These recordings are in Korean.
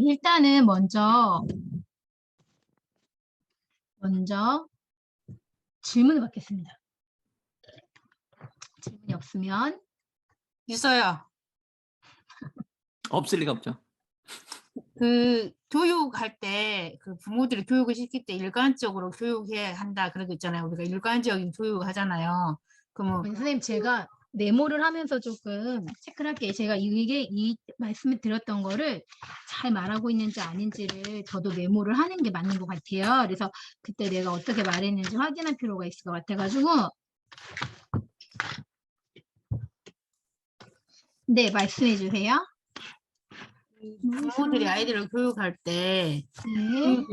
일단은 먼저 질문을 받겠습니다. 질문이 없으면 있어요. 없을 리가 없죠. 그 교육할 때 그 부모들이 교육을 시킬 때 일관적으로 교육해야 한다 그런 거 있잖아요. 우리가 일관적인 교육을 하잖아요. 그러면 선생님 제가 메모를 하면서 조금 체크를 할게요. 제가 이 말씀을 드렸던 거를 잘 말하고 있는지 아닌지를 저도 메모를 하는 게 맞는 것 같아요. 그래서 그때 내가 어떻게 말했는지 확인할 필요가 있을 것 같아가지고 네, 말씀해 주세요. 부모들이 아이들을 교육할 때 네.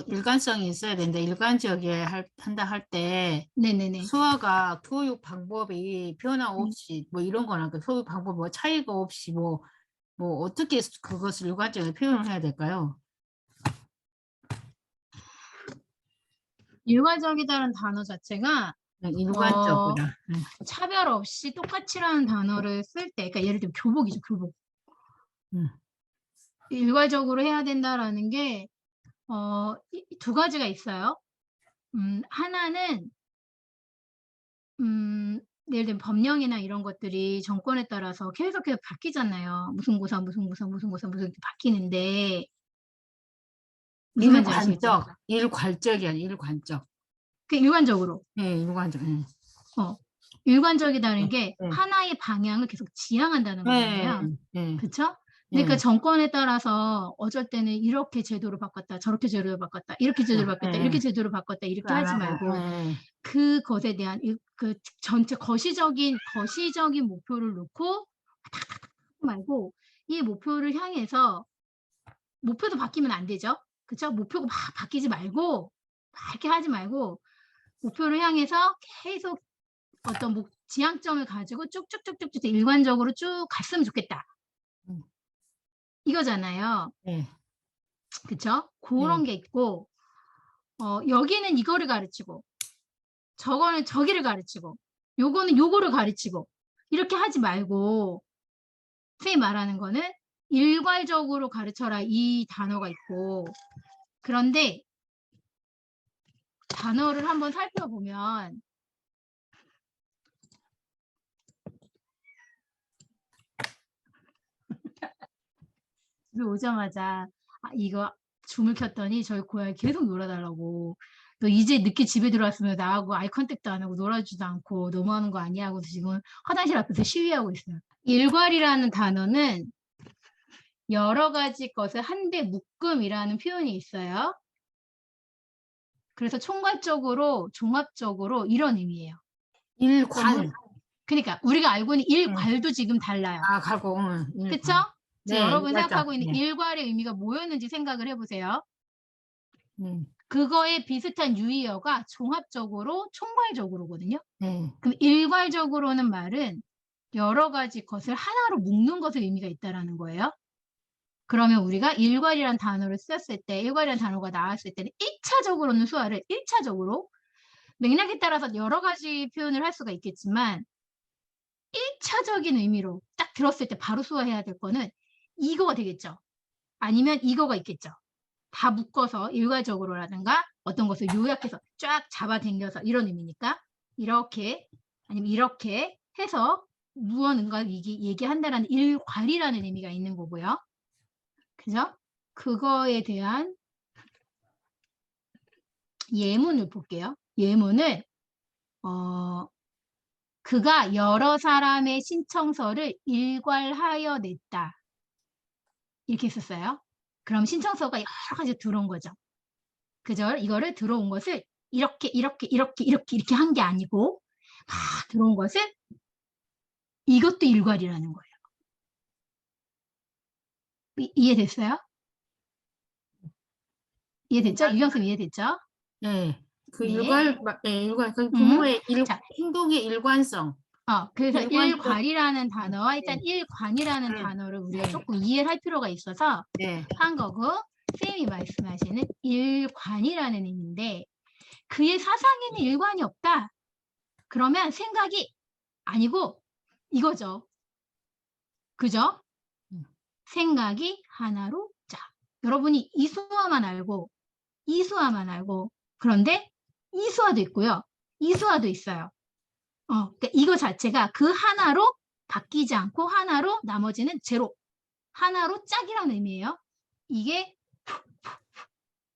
일관성이 있어야 된다. 일관적이게 한다 할 때 네네네. 수아가 교육 방법이 변화 없이 뭐 이런 거나 그 교육 방법 뭐 차이가 없이 뭐 어떻게 그것을 일관적으로 표현을 해야 될까요? 일괄적이다라는 단어 자체가 일관적으로. 차별 없이 똑같이라는 단어를 쓸 때, 그러니까 예를 들면 교복이죠, 교복. 일괄적으로 해야 된다라는 게 두 가지가 있어요. 하나는 예를 들면 법령이나 이런 것들이 정권에 따라서 계속해서 바뀌잖아요. 무슨 고사 이렇게 바뀌는데 무슨 말인지 아시겠죠? 일괄적이 아니라 일관적. 그 일관적으로. 네, 일관적. 일관적이라는 게 네. 하나의 방향을 계속 지향한다는 거잖아요. 네. 그렇죠? 그러니까 정권에 따라서 어쩔 때는 이렇게 제도를 바꿨다, 저렇게 제도를 바꿨다, 이렇게 제도를 바꿨다, 이렇게 제도를 바꿨다, 이렇게 하지 말고 그것에 대한 그 전체 거시적인 목표를 놓고 말고 이 목표를 향해서 목표도 바뀌면 안 되죠. 그렇죠? 목표가 막 바뀌지 말고 막 이렇게 하지 말고 목표를 향해서 계속 어떤 지향점을 가지고 쭉쭉쭉쭉 일관적으로 쭉 갔으면 좋겠다. 이거잖아요. 네. 그쵸? 그런 게 있고, 여기는 이거를 가르치고, 저거는 저기를 가르치고, 요거는 요거를 가르치고, 이렇게 하지 말고, 선생님 말하는 거는 일괄적으로 가르쳐라 이 단어가 있고, 그런데 단어를 한번 살펴보면, 집에 오자마자 이거 줌을 켰더니 저희 고양이 계속 놀아달라고 너 이제 늦게 집에 들어왔으면 나하고 아이 컨택도 안 하고 놀아주지도 않고 너무하는 거 아니야 하고 지금 화장실 앞에서 시위하고 있어요. 일괄이라는 단어는 여러 가지 것을 한데 묶음이라는 표현이 있어요. 그래서 총괄적으로 종합적으로 이런 의미예요. 일관. 그러니까 우리가 알고 있는 일괄도 지금 달라요. 가고. 그쵸? 네, 여러분이 생각하고 있는 일괄의 의미가 뭐였는지 생각을 해보세요. 그거에 비슷한 유의어가 종합적으로, 총괄적으로거든요. 그럼 일괄적으로는 말은 여러 가지 것을 하나로 묶는 것의 의미가 있다라는 거예요. 그러면 우리가 일괄이라는 단어를 썼을 때, 일괄이라는 단어가 나왔을 때는 1차적으로는 수화를 1차적으로 맥락에 따라서 여러 가지 표현을 할 수가 있겠지만 1차적인 의미로 딱 들었을 때 바로 수화해야 될 거는 이거가 되겠죠. 아니면 이거가 있겠죠. 다 묶어서 일괄적으로라든가 어떤 것을 요약해서 쫙 잡아당겨서 이런 의미니까 이렇게 아니면 이렇게 해서 무언가 얘기한다라는 일괄이라는 의미가 있는 거고요. 그죠? 그거에 대한 예문을 볼게요. 예문을 그가 여러 사람의 신청서를 일괄하여 냈다. 이렇게 썼어요. 그럼 신청서가 여러 가지 들어온 거죠. 그죠? 이거를 들어온 것을 이렇게 한 게 아니고 들어온 것은 이것도 일괄이라는 거예요. 이해됐어요? 이해됐죠? 유경쌤 이해됐죠? 네. 그 네. 일관. 그 부모의 행동의 일관성. 그래서 일괄이라는 단어와 일단 일관이라는 단어를 우리가 조금 이해를 할 필요가 있어서 한 거고, 쌤이 말씀하시는 일관이라는 의미인데 그의 사상에는 일관이 없다. 그러면 생각이 아니고 이거죠. 그죠? 생각이 하나로 짝. 여러분이 이수화만 알고 이수화만 알고 그런데 이수화도 있고요. 이수화도 있어요. 그러니까 이거 자체가 그 하나로 바뀌지 않고 하나로 나머지는 제로. 하나로 짝이라는 의미예요. 이게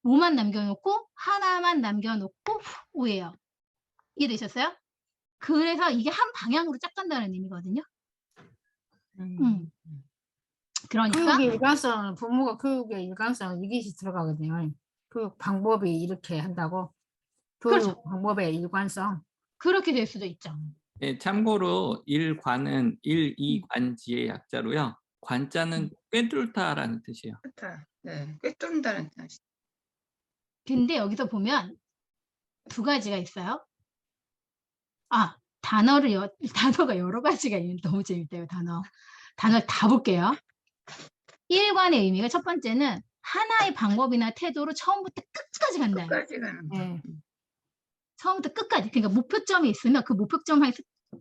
오만 남겨놓고 하나만 남겨놓고 오예요. 이해되셨어요? 그래서 이게 한 방향으로 짝 간다는 의미거든요. 그러니까 교육의 일관성, 부모가 교육의 일관성 이것이 들어가거든요. 교육 방법이 이렇게 한다고. 교육 그렇죠. 방법의 일관성. 그렇게 될 수도 있죠. 네, 참고로 일관은 일이관지의 약자로요. 관자는 꿰뚫다라는 뜻이에요. 좋다. 네, 꿰뚫는다는 뜻. 근데 여기서 보면 두 가지가 있어요. 단어가 여러 가지가 있는데 너무 재밌대요, 단어를 다 볼게요. 일관의 의미가 첫 번째는 하나의 방법이나 태도로 처음부터 끝까지 간다. 끝까지 가는 거. 네. 처음부터 끝까지. 그러니까 목표점이 있으면 그 목표점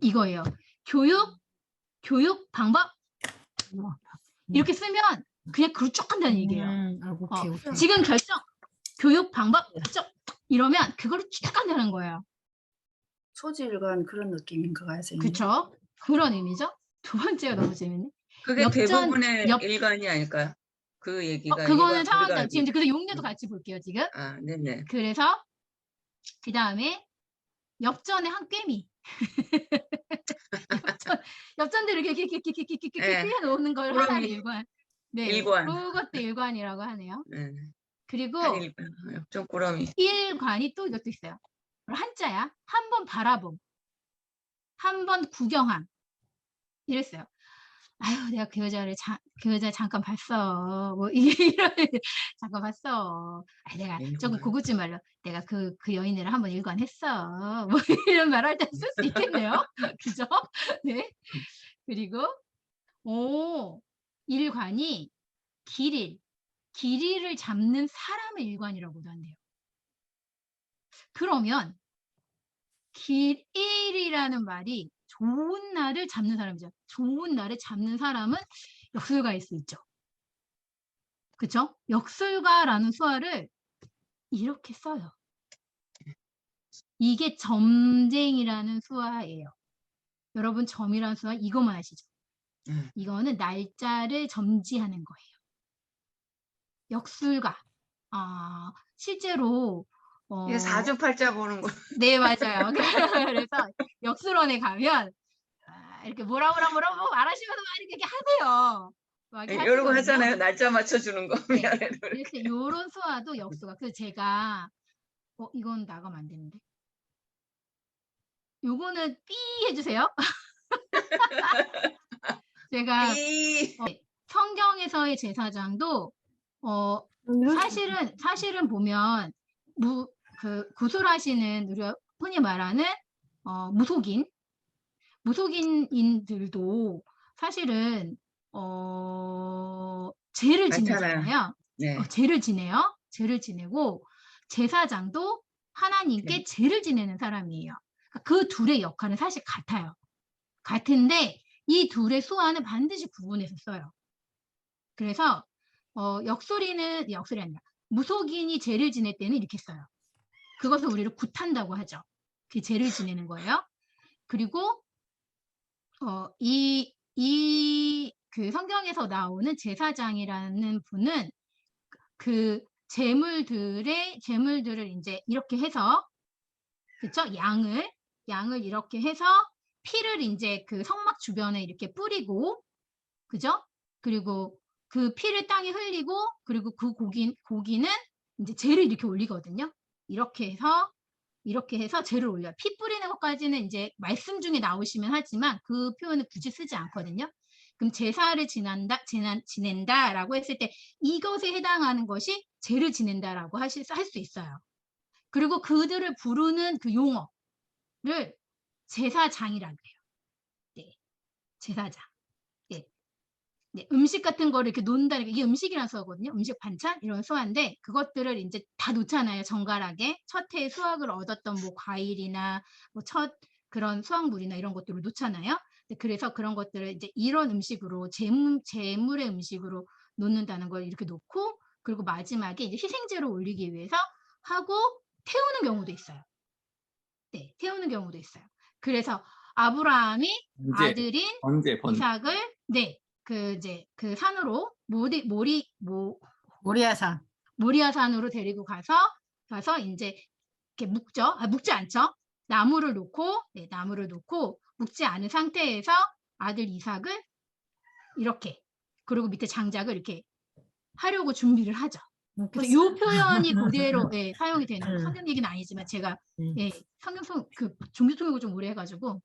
이거예요. 교육 방법 이렇게 쓰면 그냥 그로 쭉 간다는 얘기예요. 오케이. 지금 결정 교육 방법 이러면 그거를 쭉 간다는 거예요. 소질관 그런 느낌인가요, 선생님? 그렇죠? 그런 의미죠. 두 번째가 너무 재밌네. 그게 엽전, 대부분의 엽- 일관이 아닐까요? 그 얘기가. 그거는 일관, 상황당 우리가 지금 그래서 용례도 같이 볼게요 지금. 네네. 그래서 그 다음에 엽전의 한 꿰미. 엽전대로 이렇게 네. 놓는 걸 꾸러미. 하나의 일관. 네, 일관. 그것도 일관이라고 하네요. 네. 그리고 한 일관. 엽전 꾸러미. 일관이 또 이것도 있어요. 한자야. 한 번 바라봄. 한 번 구경함. 이랬어요. 아유, 내가 그 여자 잠깐 봤어. 뭐, 이런, 잠깐 봤어. 내가 조금 고급진 말로, 내가 그 여인을 한번 일관했어. 뭐, 이런 말 할 때 쓸 수 있겠네요. 그죠? 네. 그리고, 일관이 길이를 잡는 사람의 일관이라고도 한대요. 그러면, 길일이라는 말이 좋은 날을 잡는 사람이죠. 좋은 날을 잡는 사람은 역술가일 수 있죠. 그쵸? 역술가라는 수화를 이렇게 써요. 이게 점쟁이라는 수화예요. 여러분 점이라는 수화 이거만 아시죠? 이거는 날짜를 점지하는 거예요. 역술가. 실제로 이게 사주팔자 보는 거. 네, 맞아요. 그래서 역술원에 가면 이렇게 뭐라 말하시면서 막 이렇게 하세요. 막 이렇게 이런 거 하시거든요. 하잖아요. 날짜 맞춰주는 거. 네. 미안해. 그래서 요런 수화도 역수가. 그래서 제가 이건 나가면 안 되는데. 요거는 삐 해주세요. 제가 성경에서의 제사장도 사실은 보면 구술하시는 우리가 흔히 말하는 무속인들도 사실은 죄를 지내잖아요. 네. 죄를 지내요. 죄를 지내고 제사장도 하나님께 네. 죄를 지내는 사람이에요. 그 둘의 역할은 사실 같아요. 같은데 이 둘의 수완은 반드시 구분해서 써요. 그래서 역술이 아니라 무속인이 죄를 지낼 때는 이렇게 써요. 그것을 우리를 굿한다고 하죠. 그 죄를 지내는 거예요. 그리고 그 성경에서 나오는 제사장이라는 분은 그 재물들을 이제 이렇게 해서, 그쵸? 양을 이렇게 해서 피를 이제 그 성막 주변에 이렇게 뿌리고, 그죠? 그리고 그 피를 땅에 흘리고, 그리고 그 고기는 이제 재를 이렇게 올리거든요. 이렇게 해서 재를 올려요. 피 뿌리는 것까지는 이제 말씀 중에 나오시면 하지만 그 표현을 굳이 쓰지 않거든요. 그럼 제사를 지낸다라고 했을 때 이것에 해당하는 것이 죄를 지낸다라고 할 수 있어요. 그리고 그들을 부르는 그 용어를 제사장이라고 해요. 네, 제사장. 네, 음식 같은 거를 이렇게 놓는다는 게 이게 음식이라는 수어거든요. 음식 반찬 이런 수어인데 그것들을 이제 다 놓잖아요. 정갈하게 첫 해에 수확을 얻었던 뭐 과일이나 뭐 첫 그런 수확물이나 이런 것들을 놓잖아요. 그래서 그런 것들을 이제 이런 음식으로 재물의 음식으로 놓는다는 걸 이렇게 놓고 그리고 마지막에 이제 희생제를 올리기 위해서 하고 태우는 경우도 있어요. 네, 태우는 경우도 있어요. 그래서 아브라함이 아들인 번제. 이삭을 이제 그 산으로 모리아산. 모리아산으로 데리고 가서 이제 이렇게 묵죠. 묵지 않죠. 나무를 놓고 묵지 않은 상태에서 아들 이삭을 이렇게, 그리고 밑에 장작을 이렇게 하려고 준비를 하죠. 그래서 이 표현이 그대로 사용이 되는 거. 성경 얘기는 아니지만 제가 성경 그 종교 통역을 좀 오래 해가지고.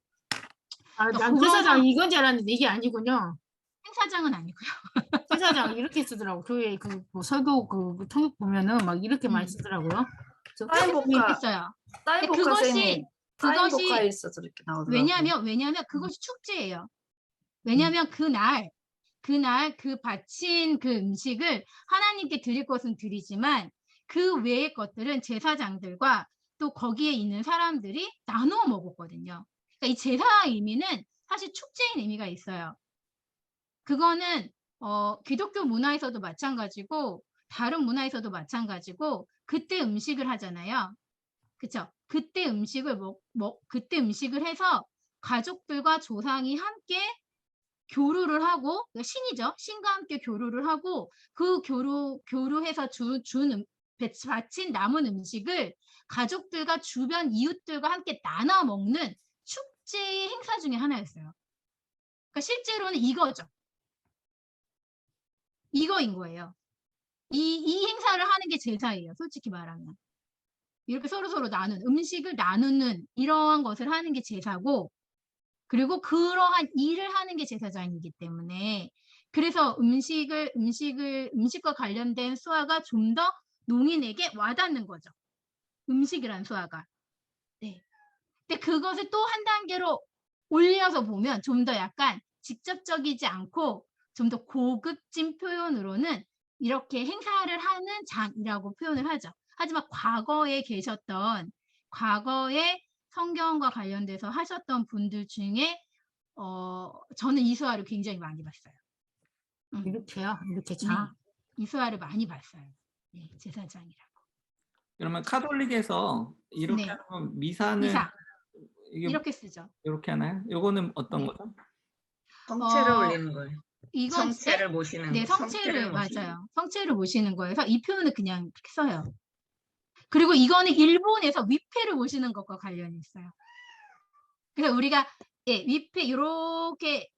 난 제사장 이건 줄 알았는데 이게 아니군요. 행사장은 아니고요. 제사장 이렇게 쓰더라고. 교회 뭐 설교 그 통역 보면은 막 이렇게 많이 쓰더라고요. 있어요. 사이버카 쌤이 그것이 있어서 이렇게 나오더라고요. 왜냐하면 그것이 축제예요. 왜냐하면 그날 그 바친 그 음식을 하나님께 드릴 것은 드리지만 그 외의 것들은 제사장들과 또 거기에 있는 사람들이 나누어 먹었거든요. 그러니까 이 제사의 의미는 사실 축제인 의미가 있어요. 그거는 기독교 문화에서도 마찬가지고 다른 문화에서도 마찬가지고 그때 음식을 하잖아요. 그쵸? 그때 음식을 그때 음식을 해서 가족들과 조상이 함께 교류를 하고, 신이죠. 신과 함께 교류를 하고, 그 교류해서 바친 남은 음식을 가족들과 주변 이웃들과 함께 나눠 먹는 축제의 행사 중에 하나였어요. 그러니까 실제로는 이거죠. 이거인 거예요. 이 행사를 하는 게 제사예요. 솔직히 말하면. 이렇게 서로 음식을 나누는 이러한 것을 하는 게 제사고, 그리고 그러한 일을 하는 게 제사장이기 때문에 그래서 음식과 관련된 수화가 좀 더 농인에게 와닿는 거죠. 음식이란 수화가. 네. 근데 그것을 또 한 단계로 올려서 보면 좀 더 약간 직접적이지 않고 좀 더 고급진 표현으로는 이렇게 행사를 하는 장이라고 표현을 하죠. 하지만 과거에 성경과 관련돼서 하셨던 분들 중에 저는 이수화를 굉장히 많이 봤어요. 이렇게요? 이렇게 네, 이수화를 많이 봤어요. 네, 제사장이라고. 그러면 카톨릭에서 이렇게 하면 미사는 미사. 이게 이렇게 쓰죠. 이렇게 하나요? 요거는 어떤 거죠? 성체를 올리는 거예요. 이건 성체를 모시는 네, 거. 성체를 맞아요. 성체를 모시는 거여서 이 표현을 그냥 이렇게 써요. 그리고 이거는 일본에서 위패를 모시는 것과 관련이 있어요. 그래서 우리가 위패 이렇게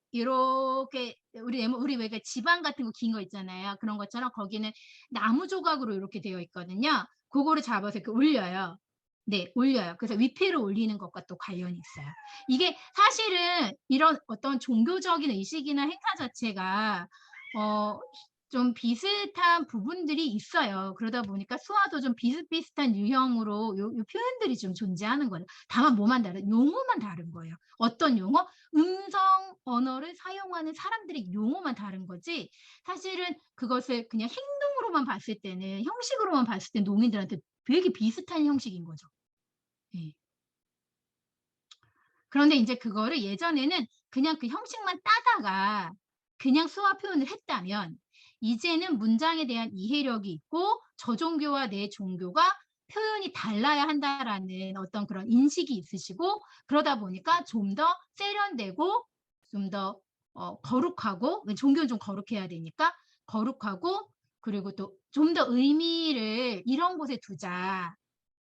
우리 왜 지방 같은 거 긴 거 있잖아요. 그런 것처럼 거기는 나무 조각으로 이렇게 되어 있거든요. 그거를 잡아서 이렇게 올려요. 네, 올려요. 그래서 위패를 올리는 것과 또 관련이 있어요. 이게 사실은 이런 어떤 종교적인 의식이나 행사 자체가 좀 비슷한 부분들이 있어요. 그러다 보니까 수화도 좀 비슷비슷한 유형으로 요 표현들이 좀 존재하는 거예요. 다만 뭐만 다른 용어만 다른 거예요. 어떤 용어? 음성 언어를 사용하는 사람들의 용어만 다른 거지 사실은 그것을 그냥 행동으로만 봤을 때는 형식으로만 봤을 때 농인들한테 되게 비슷한 형식인 거죠. 네. 그런데 이제 그거를 예전에는 그냥 그 형식만 따다가 그냥 수화 표현을 했다면 이제는 문장에 대한 이해력이 있고 저 종교와 내 종교가 표현이 달라야 한다라는 어떤 그런 인식이 있으시고 그러다 보니까 좀 더 세련되고 좀 더 거룩하고 종교는 좀 거룩해야 되니까 거룩하고 그리고 또 좀 더 의미를 이런 곳에 두자.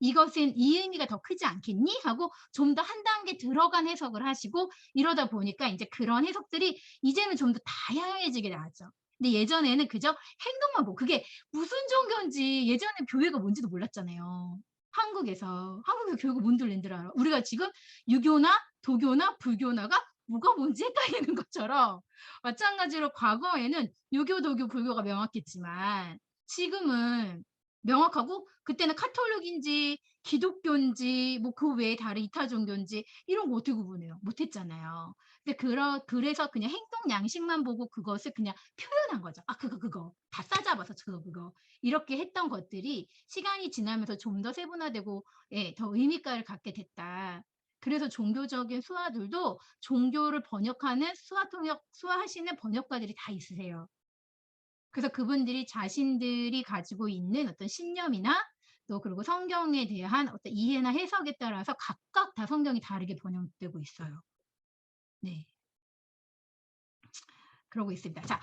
이것은 이 의미가 더 크지 않겠니? 하고 좀 더 한 단계 들어간 해석을 하시고 이러다 보니까 이제 그런 해석들이 이제는 좀 더 다양해지게 나왔죠. 근데 예전에는 그저 행동만 보고 그게 무슨 종교인지 예전에 교회가 뭔지도 몰랐잖아요. 한국에서 교회가 뭔 줄인들 알아. 우리가 지금 유교나 도교나 불교나가 뭐가 뭔지 헷갈리는 것처럼 마찬가지로 과거에는 유교, 도교, 불교가 명확했지만 지금은 명확하고 그때는 카톨릭인지 기독교인지 뭐 그 외에 다른 이타 종교인지 이런 거 어떻게 구분해요? 못했잖아요. 근데 그래서 그냥 행동 양식만 보고 그것을 그냥 표현한 거죠. 아 그거 다 싸잡아서 그거 이렇게 했던 것들이 시간이 지나면서 좀 더 세분화되고 더 의미가를 갖게 됐다. 그래서 종교적인 수화들도 종교를 번역하는 수화하시는 번역가들이 다 있으세요. 그래서 그분들이 자신들이 가지고 있는 어떤 신념이나 또 그리고 성경에 대한 어떤 이해나 해석에 따라서 각각 다 성경이 다르게 번역되고 있어요. 네. 그러고 있습니다. 자,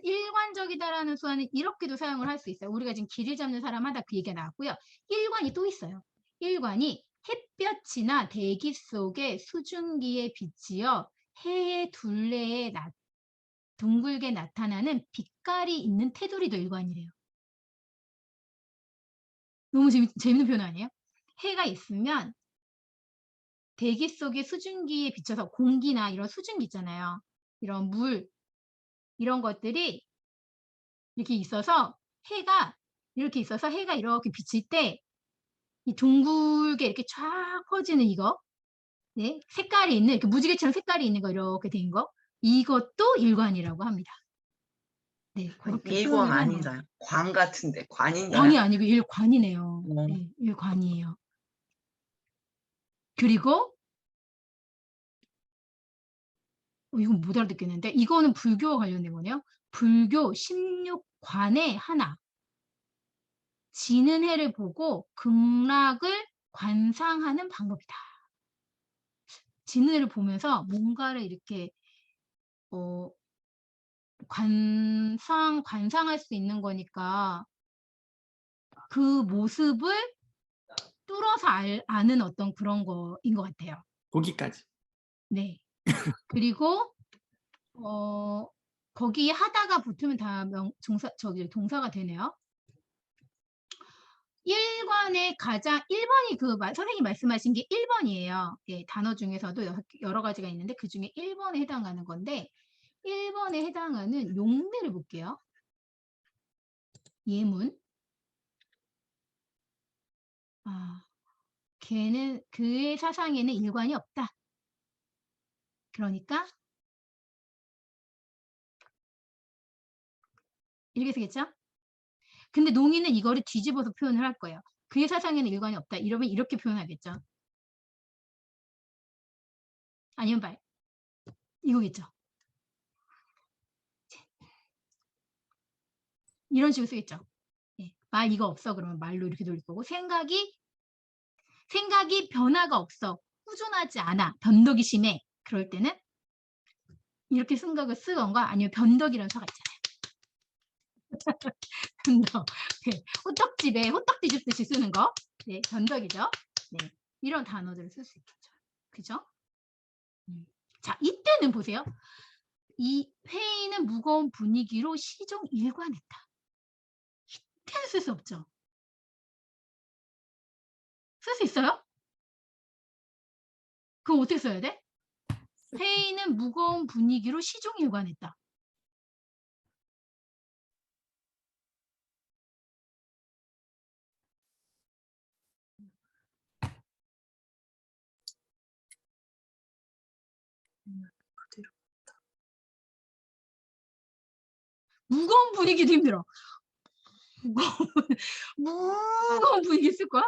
일관적이다라는 수화는 이렇게도 사용을 할 수 있어요. 우리가 지금 길을 잡는 사람마다 그 얘기가 나왔고요. 일관이 또 있어요. 일관이 햇볕이나 대기 속에 수증기에 비치어 해의 둘레에 둥글게 나타나는 빛깔이 있는 테두리도 일관이래요. 너무 재밌는 표현 아니에요? 해가 있으면 대기 속의 수증기에 비쳐서 공기나 이런 수증기 있잖아요. 이런 물, 이런 것들이 이렇게 있어서 해가 이렇게 비칠 때 이 둥글게 이렇게 쫙 퍼지는 이거, 네, 색깔이 있는 이렇게 무지개처럼 색깔이 있는 거 이렇게 된 거, 이것도 일관이라고 합니다. 네, 그렇게 일권 표현을 하네요. 아닌가요? 관 같은데 관인가요? 광이 아니고 일관이네요. 어. 네, 일관이에요. 그리고 이건 못 알아듣겠는데 이거는 불교와 관련된 거네요. 불교 16관의 하나. 지는 해를 보고 극락을 관상하는 방법이다. 지는 해를 보면서 뭔가를 이렇게 관상할 수 있는 거니까 그 모습을 뚫어서 아는 어떤 그런 거인 것 같아요. 거기까지. 네. 그리고 거기 하다가 붙으면 다 동사가 되네요. 1번이 선생님이 말씀하신 게 1번이에요. 예, 단어 중에서도 여러 가지가 있는데 그 중에 1번에 해당하는 건데 1번에 해당하는 용례를 볼게요. 예문. 그의 사상에는 일관이 없다. 그러니까 이렇게 쓰겠죠? 근데 농인은 이거를 뒤집어서 표현을 할 거예요. 그의 사상에는 일관이 없다. 이러면 이렇게 표현하겠죠. 아니면 이거겠죠. 이런 식으로 쓰겠죠. 예, 말 이거 없어 그러면 말로 이렇게 돌릴 거고 생각이 변화가 없어. 꾸준하지 않아. 변덕이 심해. 그럴 때는 이렇게 생각을 쓰던가 아니면 변덕이라는 사가 있잖아요. 변덕. 네, 호떡집에 호떡 뒤집듯이 쓰는 거. 네, 변덕이죠. 네, 이런 단어들을 쓸 수 있겠죠. 그죠? 자, 이때는 보세요. 이 회의는 무거운 분위기로 시종 일관했다. 이때는 쓸 수 없죠. 쓸 수 있어요? 그럼 어떻게 써야 돼? 회의는 무거운 분위기로 시종 일관했다. 무거운 분위기도 힘들어. 무거운 분위기 쓸 거야?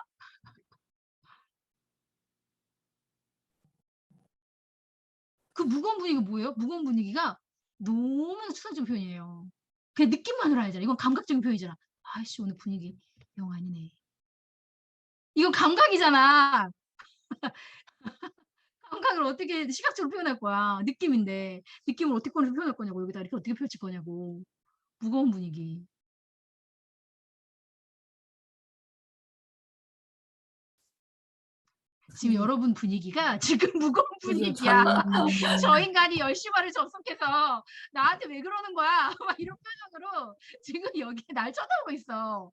그 무거운 분위기가 뭐예요? 무거운 분위기가 너무 추상적 표현이에요. 그냥 느낌만으로 알잖아. 이건 감각적인 표현이잖아. 아이씨 오늘 분위기 영 아니네. 이건 감각이잖아. 감각을 어떻게 시각적으로 표현할 거야. 느낌인데 느낌을 어떻게 표현할 거냐고. 여기다 이렇게 어떻게 펼칠 거냐고. 무거운 분위기. 지금 여러분 분위기가 지금 무거운 분위기야. 저 인간이 10시발을 접속해서 나한테 왜 그러는 거야? 막 이런 표정으로 지금 여기 날 쳐다보고 있어.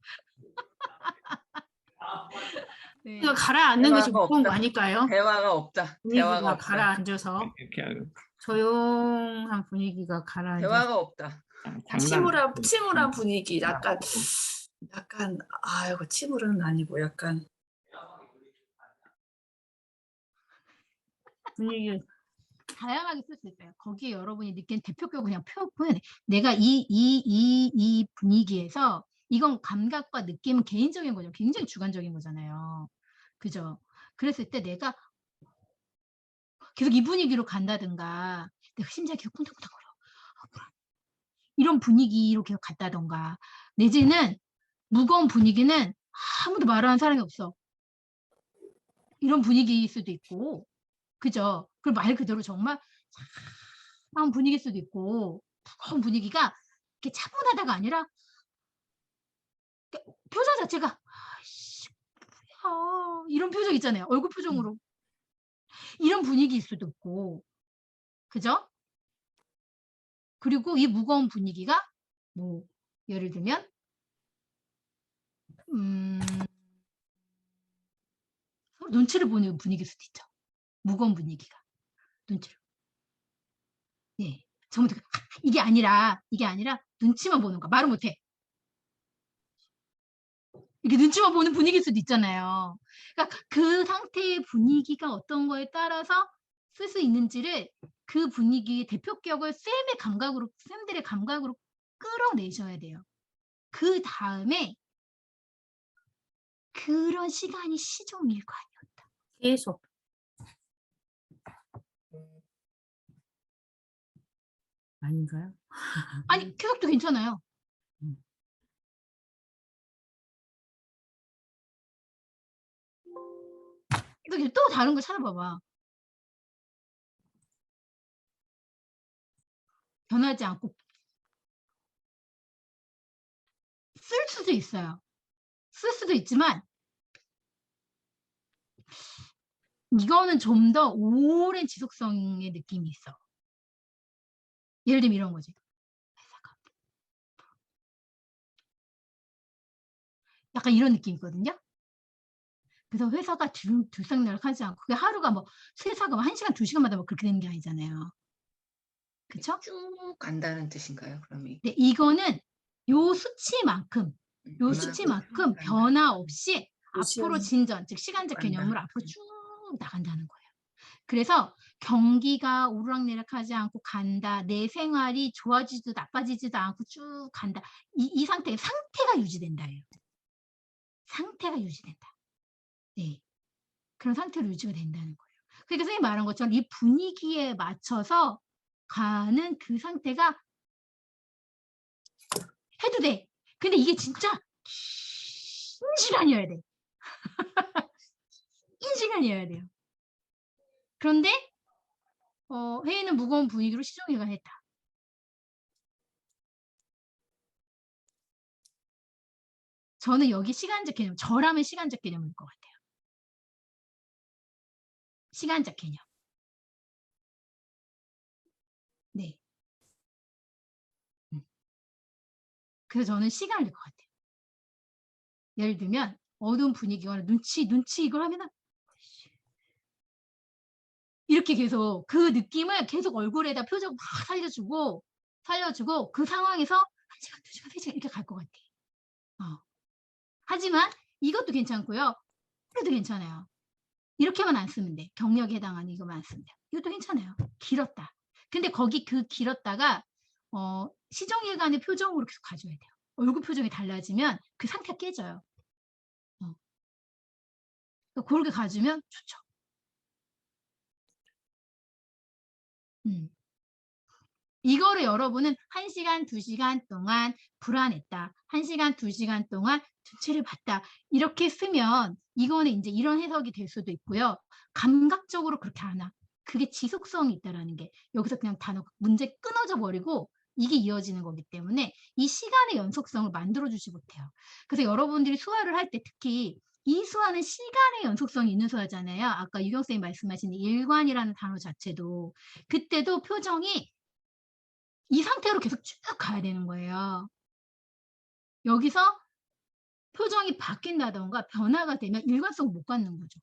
네. 이거 가라앉는 것이 대화가 무거운 거 없다. 아닐까요? 대화가 없다. 분위기가 대화가 없다. 가라앉아서 이렇게 하고. 조용한 분위기가 가라앉아서 대화가 없다. 침울한 분위기 약간 아이고 침울은 아니고 약간 분위기 다양하게 쓸 수 있어요. 거기에 여러분이 느낀 대표격으로 그냥 표현해. 내가 이 분위기에서 이건 감각과 느낌은 개인적인 거죠. 굉장히 주관적인 거잖아요. 그죠? 그랬을 때 내가 계속 이 분위기로 간다든가 내가 심장이 계속 쿵탕쿵탕거려. 이런 분위기로 계속 갔다던가, 내지는 무거운 분위기는 아무도 말하는 사람이 없어. 이런 분위기일 수도 있고, 그죠? 그리고 말 그대로 정말 차가운 분위기일 수도 있고, 무거운 분위기가 이렇게 차분하다가 아니라 표정 자체가 아이씨 뭐야 이런 표정 있잖아요. 얼굴 표정으로 이런 분위기일 수도 있고, 그죠? 그리고 이 무거운 분위기가 뭐 예를 들면 서로 눈치를 보는 분위기일 수도 있죠. 무거운 분위기가 눈치를. 예. 정말 이게 아니라 눈치만 보는 거야. 말을 못해. 이게 눈치만 보는 분위기일 수도 있잖아요. 그러니까 그 상태의 분위기가 어떤 거에 따라서 쓸 수 있는지를 그 분위기의 대표격을 쌤들의 감각으로 끌어내셔야 돼요. 그 다음에 그런 시간이 시종일관이었다. 계속. 아닌가요? 아니 계속도 괜찮아요. 또 다른 거 찾아봐봐. 변하지 않고 쓸 수도 있어요. 쓸 수도 있지만 이거는 좀 더 오랜 지속성의 느낌이 있어. 예를 들면 이런 거지. 약간 이런 느낌이거든요. 그래서 회사가 들썩날썩하지 않고 그게 하루가 뭐 회사가 뭐 1시간, 2시간마다 뭐 그렇게 되는 게 아니잖아요. 그쵸? 쭉 간다는 뜻인가요? 그럼 이 네, 이거는 요 수치만큼 변화 없이 앞으로 무시하는 진전, 즉 시간적 간다. 개념으로 앞으로 쭉 나간다는 거예요. 그래서 경기가 오르락내리락하지 않고 간다. 내 생활이 좋아지지도 나빠지지도 않고 쭉 간다. 이 상태가 유지된다예요. 상태가 유지된다. 네. 그런 상태로 유지가 된다는 거예요. 그러니까 선생님이 말한 것처럼 이 분위기에 맞춰서 가는 그 상태가 해도 돼. 근데 이게 진짜 긴 시간이어야 돼. 긴 시간이어야 돼요. 그런데 회의는 무거운 분위기로 시종일관 했다. 저는 여기 시간적 개념, 저라면 시간적 개념일 것 같아요. 시간적 개념. 네. 그래서 저는 시간일 것 같아요. 예를 들면 어두운 분위기거나 눈치 이걸 하면은 이렇게 계속 그 느낌을 계속 얼굴에다 표정 막 살려주고 그 상황에서 1시간, 2시간, 3시간 이렇게 갈 것 같아. 하지만 이것도 괜찮고요. 이것도 괜찮아요. 이렇게만 안 쓰면 돼. 경력에 해당하는 이것만 안 쓰면 돼. 이것도 괜찮아요. 길었다. 근데 거기 그 길었다가 시종일관의 표정으로 계속 가져야 돼요. 얼굴 표정이 달라지면 그 상태가 깨져요. 그렇게 가주면 좋죠. 이거를 여러분은 1시간, 2시간 동안 불안했다. 1시간, 2시간 동안 눈치를 봤다. 이렇게 쓰면 이거는 이제 이런 해석이 될 수도 있고요. 감각적으로 그렇게 안 와. 그게 지속성이 있다라는 게 여기서 그냥 문제 끊어져 버리고 이게 이어지는 거기 때문에 이 시간의 연속성을 만들어주지 못해요. 그래서 여러분들이 수화를 할 때 특히 이 수화는 시간의 연속성이 있는 수화잖아요. 아까 유경 쌤이 말씀하신 일관이라는 단어 자체도 그때도 표정이 이 상태로 계속 쭉 가야 되는 거예요. 여기서 표정이 바뀐다던가 변화가 되면 일관성을 못 갖는 거죠.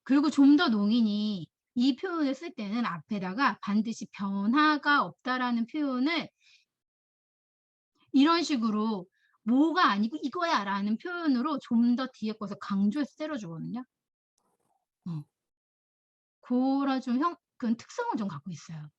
그리고 좀 더 농인이 이 표현을 쓸 때는 앞에다가 반드시 변화가 없다라는 표현을 이런 식으로 뭐가 아니고 이거야 라는 표현으로 좀 더 뒤에 거서 강조해서 때려주거든요. 그런 좀 그런 특성을 좀 갖고 있어요.